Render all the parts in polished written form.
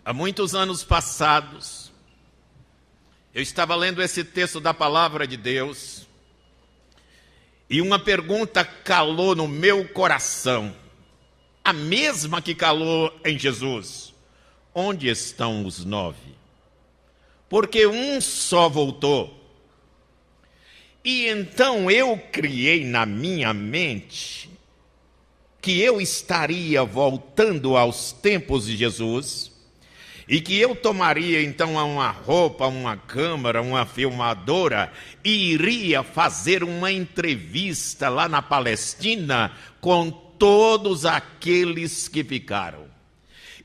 Há muitos anos passados, eu estava lendo esse texto da palavra de Deus e uma pergunta calou no meu coração, a mesma que calou em Jesus: onde estão os 9? Porque um só voltou. E então eu criei na minha mente que eu estaria voltando aos tempos de Jesus e que eu tomaria então uma roupa, uma câmera, uma filmadora e iria fazer uma entrevista lá na Palestina com todos aqueles que ficaram.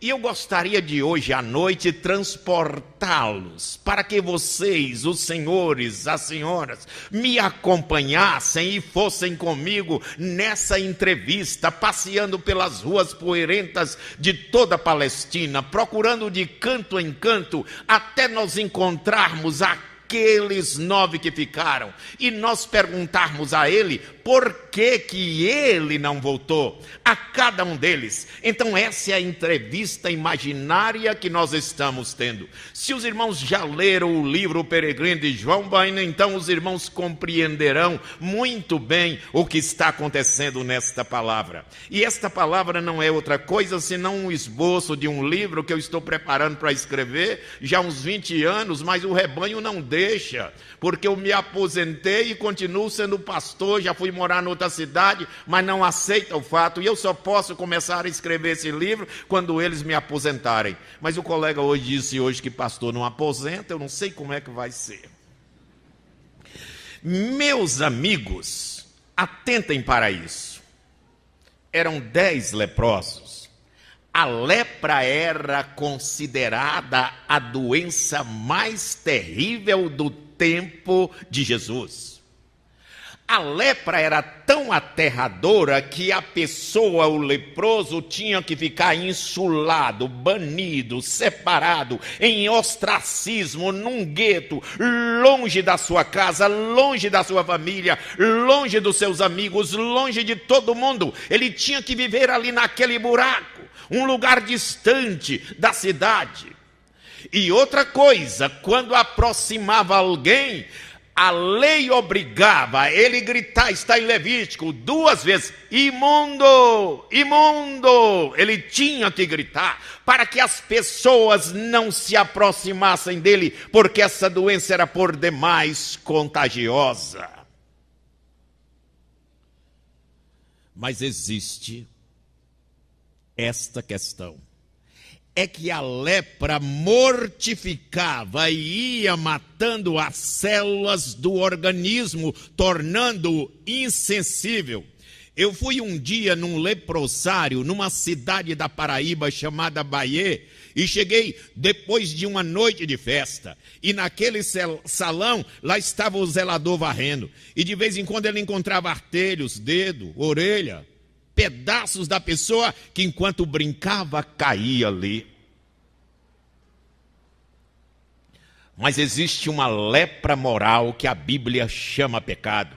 E eu gostaria de hoje à noite transportá-los para que vocês, os senhores, as senhoras, me acompanhassem e fossem comigo nessa entrevista, passeando pelas ruas poeirentas de toda a Palestina, procurando de canto em canto, até nós encontrarmos aqueles 9 que ficaram, e nós perguntarmos a ele por que ele não voltou, a cada um deles. Então essa é a entrevista imaginária que nós estamos tendo. Se os irmãos já leram o livro O Peregrino de João Bain, então os irmãos compreenderão muito bem o que está acontecendo nesta palavra. E esta palavra não é outra coisa senão um esboço de um livro que eu estou preparando para escrever já há uns 20 anos, mas o rebanho não deixa, porque eu me aposentei e continuo sendo pastor, já fui morar em outra cidade, mas não aceita o fato, e eu só posso começar a escrever esse livro quando eles me aposentarem. Mas o colega hoje disse que pastor não aposenta, eu não sei como é que vai ser. Meus amigos, atentem para isso. Eram 10 leprosos. A lepra era considerada a doença mais terrível do tempo de Jesus. A lepra era tão aterradora que a pessoa, o leproso, tinha que ficar insulado, banido, separado, em ostracismo, num gueto, longe da sua casa, longe da sua família, longe dos seus amigos, longe de todo mundo. Ele tinha que viver ali naquele buraco, um lugar distante da cidade. E outra coisa, quando aproximava alguém, a lei obrigava ele gritar, está em Levítico, 2 vezes, imundo, imundo. Ele tinha que gritar para que as pessoas não se aproximassem dele, porque essa doença era por demais contagiosa. Mas existe esta questão. É que a lepra mortificava e ia matando as células do organismo, tornando-o insensível. Eu fui um dia num leprosário, numa cidade da Paraíba chamada Bahia, e cheguei depois de uma noite de festa. E naquele salão, lá estava o zelador varrendo. E de vez em quando ele encontrava artelhos, dedo, orelha, pedaços da pessoa que enquanto brincava caía ali. Mas existe uma lepra moral que a Bíblia chama pecado.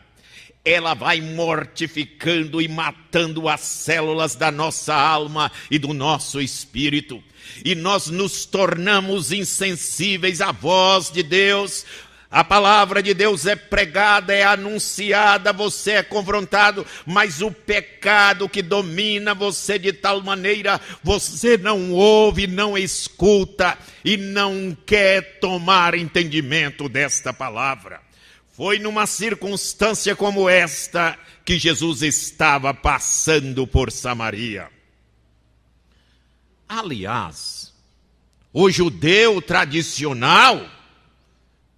Ela vai mortificando e matando as células da nossa alma e do nosso espírito. E nós nos tornamos insensíveis à voz de Deus. A palavra de Deus é pregada, é anunciada, você é confrontado, mas o pecado que domina você de tal maneira, você não ouve, não escuta e não quer tomar entendimento desta palavra. Foi numa circunstância como esta que Jesus estava passando por Samaria. Aliás, o judeu tradicional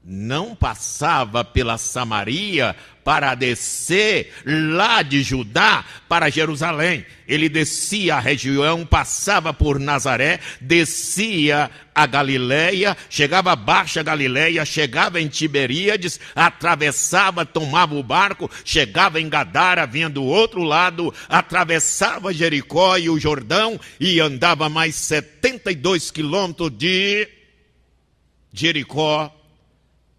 não passava pela Samaria para descer lá de Judá para Jerusalém. Ele descia a região, passava por Nazaré, descia a Galileia, chegava a Baixa Galileia, chegava em Tiberíades, atravessava, tomava o barco, chegava em Gadara, vinha do outro lado, atravessava Jericó e o Jordão e andava mais 72 quilômetros de Jericó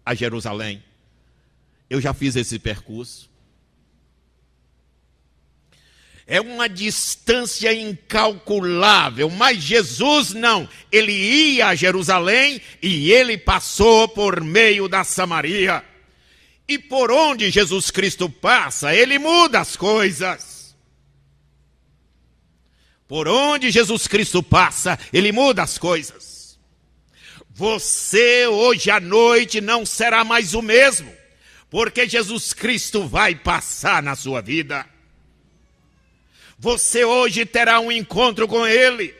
a Jerusalém. Eu já fiz esse percurso. É uma distância incalculável, mas Jesus não. Ele ia a Jerusalém e ele passou por meio da Samaria. E por onde Jesus Cristo passa, ele muda as coisas. Por onde Jesus Cristo passa, ele muda as coisas. Você hoje à noite não será mais o mesmo, porque Jesus Cristo vai passar na sua vida. Você hoje terá um encontro com ele.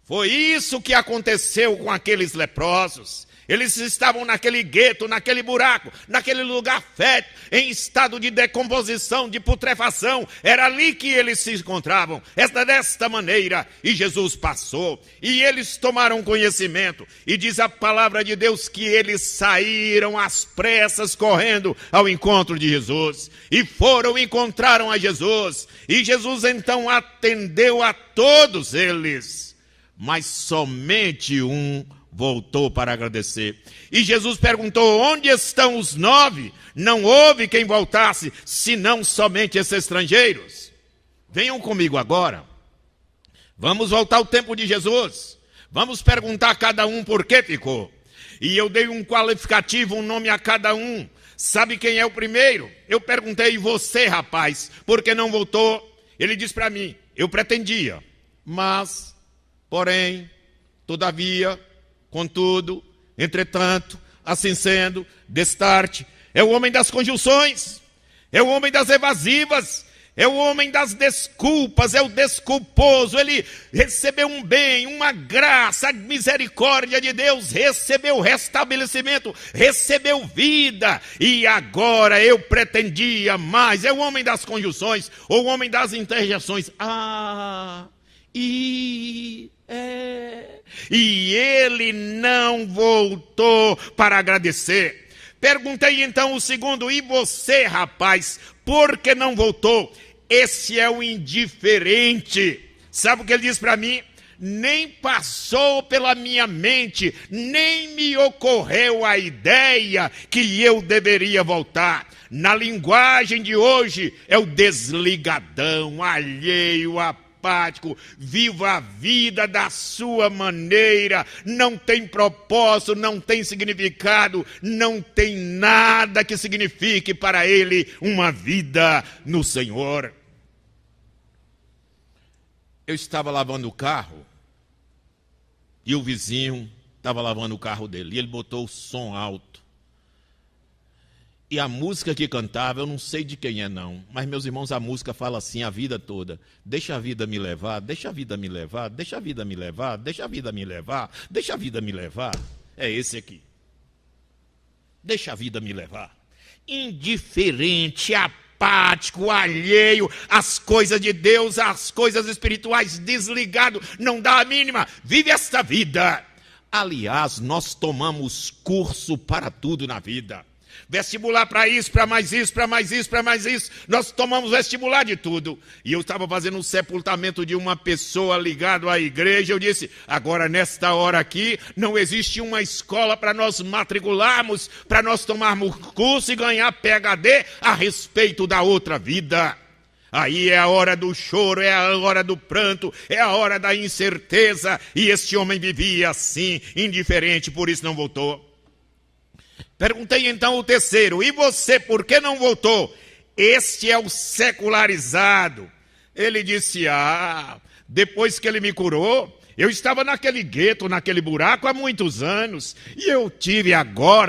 Foi isso que aconteceu com aqueles leprosos. Eles estavam naquele gueto, naquele buraco, naquele lugar fétido, em estado de decomposição, de putrefação. Era ali que eles se encontravam, desta maneira. E Jesus passou, e eles tomaram conhecimento. E diz a palavra de Deus que eles saíram às pressas, correndo ao encontro de Jesus. E foram, encontraram a Jesus. E Jesus então atendeu a todos eles. Mas somente um voltou para agradecer. E Jesus perguntou: onde estão os 9? Não houve quem voltasse, senão somente esses estrangeiros. Venham comigo agora. Vamos voltar ao tempo de Jesus. Vamos perguntar a cada um por que ficou. E eu dei um qualificativo, um nome a cada um. Sabe quem é o primeiro? Eu perguntei: você, rapaz, por que não voltou? Ele disse para mim: eu pretendia, mas, porém, todavia, contudo, entretanto, assim sendo, destarte. É o homem das conjunções, é o homem das evasivas, é o homem das desculpas, é o desculposo. Ele recebeu um bem, uma graça, a misericórdia de Deus, recebeu restabelecimento, recebeu vida, e agora eu pretendia mais. É o homem das conjunções, ou o homem das interjeições. E ele não voltou para agradecer. Perguntei então o segundo: e você, rapaz, por que não voltou? Esse é o indiferente. Sabe o que ele diz para mim? Nem passou pela minha mente, nem me ocorreu a ideia que eu deveria voltar. Na linguagem de hoje, é o desligadão, alheio, apático, viva a vida da sua maneira, não tem propósito, não tem significado, não tem nada que signifique para ele uma vida no Senhor. Eu estava lavando o carro e o vizinho estava lavando o carro dele e ele botou o som alto. E a música que cantava, eu não sei de quem é não, mas meus irmãos, a música fala assim a vida toda: deixa a vida me levar, deixa a vida me levar, deixa a vida me levar, deixa a vida me levar, deixa a vida me levar. É esse aqui. Deixa a vida me levar. Indiferente, apático, alheio às coisas de Deus, às coisas espirituais, desligado, não dá a mínima, vive esta vida. Aliás, nós tomamos curso para tudo na vida. Vestibular para isso, para mais isso, para mais isso, para mais isso. Nós tomamos vestibular de tudo. E eu estava fazendo um sepultamento de uma pessoa ligada à igreja. Eu disse: agora nesta hora aqui, não existe uma escola para nós matricularmos, para nós tomarmos curso e ganhar PhD a respeito da outra vida. Aí é a hora do choro, é a hora do pranto, é a hora da incerteza. E este homem vivia assim, indiferente, por isso não voltou. Perguntei então o terceiro: e você, por que não voltou? Este é o secularizado. Ele disse: depois que ele me curou, eu estava naquele gueto, naquele buraco há muitos anos, e eu tive agora